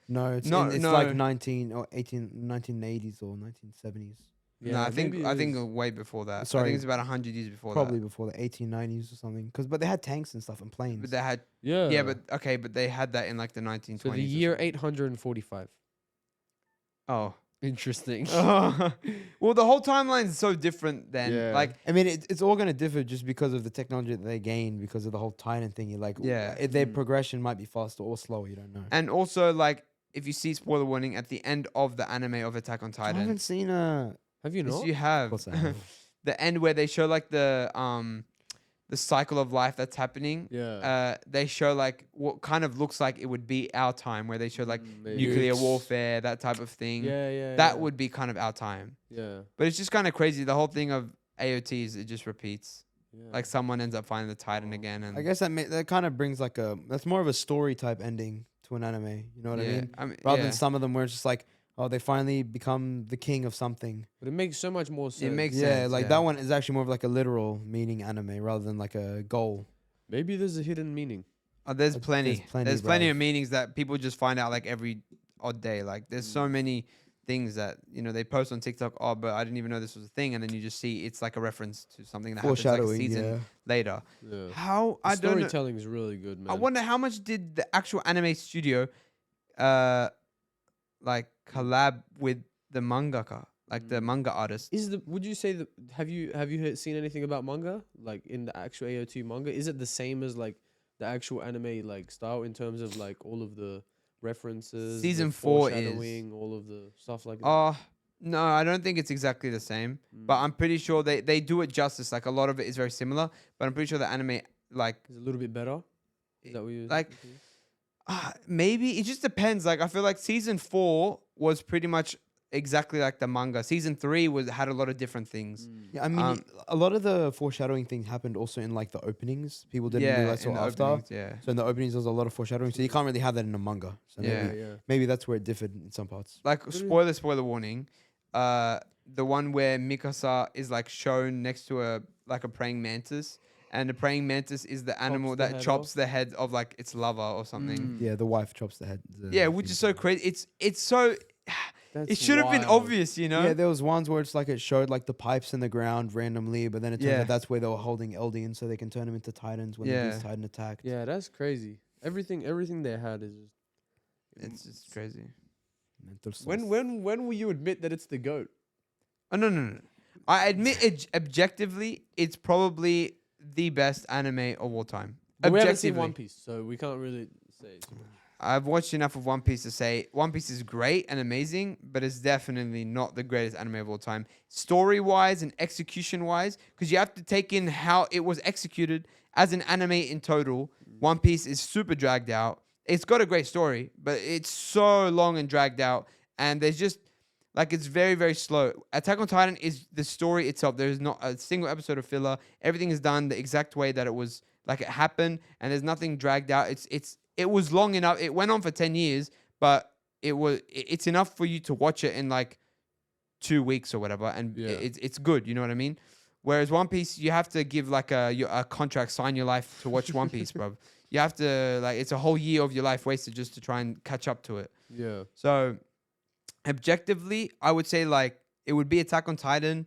No, it's No, it's no. like 19 or 1980s or 1970s. no, I think maybe I it think is. way before that. I Sorry. think it's about 100 years before Probably that. before the 1890s or something. But they had tanks and stuff and planes. But they had yeah, but okay, but they had that in like the 1920s. so the or year something. 845. Oh. Interesting. Well, the whole timeline is so different then. Yeah. Like, I mean, it's all going to differ just because of the technology that they gain, because of the whole Titan thing. You're like, Yeah. their progression might be faster or slower. You don't know. and also like, if you see spoiler warning at the end of the anime of Attack on I Titan, haven't seen Have you yes, not? you have Of course I have. the end where they show like the cycle of life that's happening. Yeah. They show like what kind of looks like it would be our time, where they show like Maybe. nuclear Nukes. warfare, that type of thing. Yeah. That would be kind of our time. Yeah. But it's just kind of crazy. The whole thing of AOTs, it just repeats. Yeah. Like someone ends up finding the Titan again, and I guess that kind of brings like that's more of a story type ending to an anime. You know what I mean? Rather than some of them where it's just like, oh, they finally become the king of something. But it makes so much more sense. it makes Yeah, sense. like that one is actually more of like a literal meaning anime rather than like a goal. Maybe there's a hidden meaning. Oh, there's There's plenty. plenty, There's plenty bruv. of meanings that people just find out like every odd day. Like there's so many things that they post on TikTok. Oh, but I didn't even know this was a thing, and then you just see it's like a reference to something that happens like a Foreshadowing, season yeah. later. Yeah. How I don't know. Storytelling is really good, man. I wonder how much did the actual anime studio, like collab with the mangaka, like the manga artist. Would you say that have you seen anything about manga, like in the actual AOT manga? Is it the same as like the actual anime like style in terms of like all of the references, Season the 4 is- foreshadowing, all of the stuff like that? Oh, no, I don't think it's exactly the same. But I'm pretty sure they do it justice. Like a lot of it is very similar, but I'm pretty sure the anime like Is it a little bit better? Is that what you like maybe it just depends. Like I feel like season 4 was pretty much exactly like the manga. Season 3 had a lot of different things. Yeah, I mean, a lot of the foreshadowing thing happened also in like the openings. People didn't do that in till the after. openings, yeah. So in the openings, there's a lot of foreshadowing. So you can't really have that in a manga. So Yeah. maybe that's where it differed in some parts. Like spoiler warning. The one where Mikasa is like shown next to a praying mantis, and the praying mantis is the animal the that head chops off. the head of like its lover or something. Yeah, the wife chops the head. Yeah, which is so crazy. It's so. That's It should have been wild. obvious, you know. Yeah, there was ones where it's like it showed like the pipes in the ground randomly, but then it turns Yeah. out that's where they were holding Eldians so they can turn them into Titans when the Yeah. Beast Titan attacked. Yeah, that's crazy. Everything they had is just. It's just crazy. Mental sauce. When will you admit that it's the goat? Oh no. I admit it objectively, it's probably the best anime of all time. But we haven't seen Objectively. One Piece, so we can't really say. Too much. I've watched enough of One Piece to say One Piece is great and amazing, but it's definitely not the greatest anime of all time. Story-wise and execution-wise, because you have to take in how it was executed as an anime in total. One Piece is super dragged out. It's got a great story, but it's so long and dragged out, and there's just like it's very, very slow. Attack on Titan is the story itself. There is not a single episode of filler. Everything is done the exact way that it was, like it happened, and there's nothing dragged out. It was long enough. It went on for 10 years, but it's enough for you to watch it in like 2 weeks or whatever, and Yeah. it's good. You know what I mean? Whereas One Piece, you have to give like a contract, sign your life to watch One Piece, bro. You have to it's a whole year of your life wasted just to try and catch up to it. Yeah. So objectively, I would say like it would be Attack on Titan.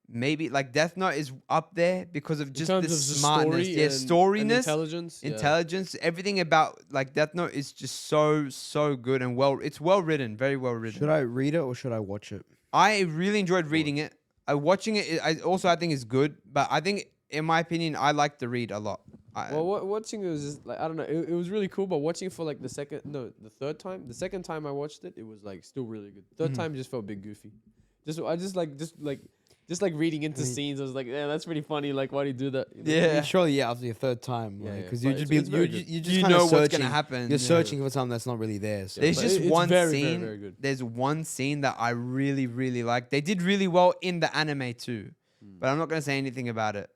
Maybe like Death Note is up there because of just the terms of the smartness, story yeah, and storiness, intelligence. Yeah. intelligence, everything about like Death Note is just so good and it's well written, very well written. Should I read it or should I watch it? I really enjoyed reading it. Watching it, I think is good, but I think in my opinion, I like the read a lot. Well, watching it was just like I don't know. It was really cool, but watching it for like the third time. The second time I watched it, it was like still really good. Third time just felt a bit goofy. Just like just like reading into I mean- scenes, I was like, yeah, that's pretty funny. Like, why do you do that? You know? Yeah. Surely, yeah, after your third time, Yeah, because yeah, you but just be it's very good. you just You kind know of what's searching. gonna happen. You're yeah. searching for something that's not really there. So. There's but just it's one very, very, scene. very good. There's one scene that I really, really like. They did really well in the anime too, but I'm not gonna say anything about it.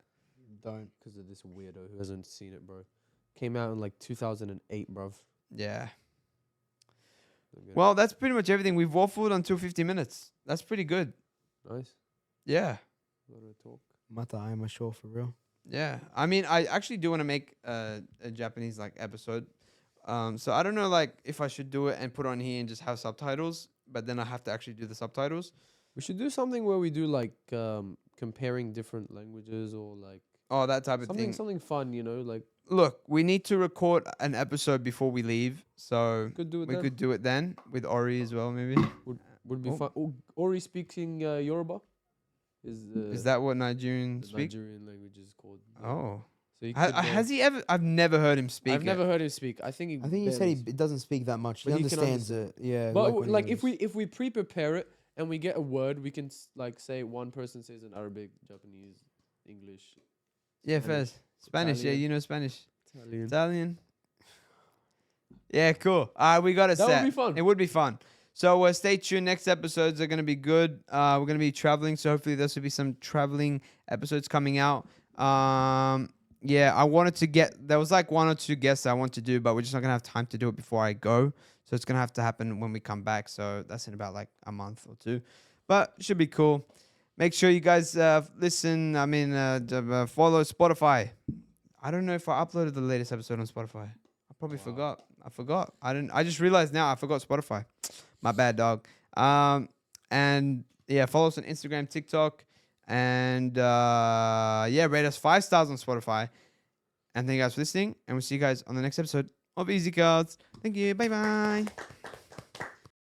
Don't. Because of this weirdo who hasn't seen it, bro. Came out in like 2008, bruv. Yeah. Okay. Well, that's pretty much everything. We've waffled until 50 minutes. That's pretty good. Nice. Yeah. Lot of talk. Mata, I'm a show for real. Yeah. I mean, I actually do want to make a Japanese like episode. So I don't know like if I should do it and put it on here and just have subtitles, but then I have to actually do the subtitles. We should do something where we do like comparing different languages or like Oh, that type of thing. something fun, you know, like Look, we need to record an episode before we leave, so could do it we then. could do it then with Ori as well, maybe. Would be Oh. fun. Oh, Ori speaking Yoruba Is that what Nigerians the speak? Nigerian language is called. Yeah. Oh, So he could, has he ever? I've never heard him speak. I've it. never heard him speak. I think He said barely he doesn't speak that much. He But he can understands it. Yeah. But when he like was- if we pre-prepare it and we get a word, we can like say one person says in Arabic, Japanese, English, Yeah, Spanish, first Spanish. Yeah, Italian. you know Spanish. Italian. Italian. Yeah, cool. We got it That would set. be fun. It would be fun. So stay tuned. Next episodes are going to be good. We're going to be traveling, so hopefully there will be some traveling episodes coming out. Yeah, I wanted to get. There was like 1 or 2 guests I want to do, but we're just not going to have time to do it before I go. So it's going to have to happen when we come back. So that's in about like a month or 2. But should be cool. Make sure you guys listen. I mean, follow Spotify. I don't know if I uploaded the latest episode on Spotify. I probably forgot. I forgot. I just realized now I forgot Spotify. My bad, dog. And yeah, follow us on Instagram, TikTok, and yeah, rate us 5 stars on Spotify. And thank you guys for listening. And we'll see you guys on the next episode of Easy Cards. Thank you. Bye bye.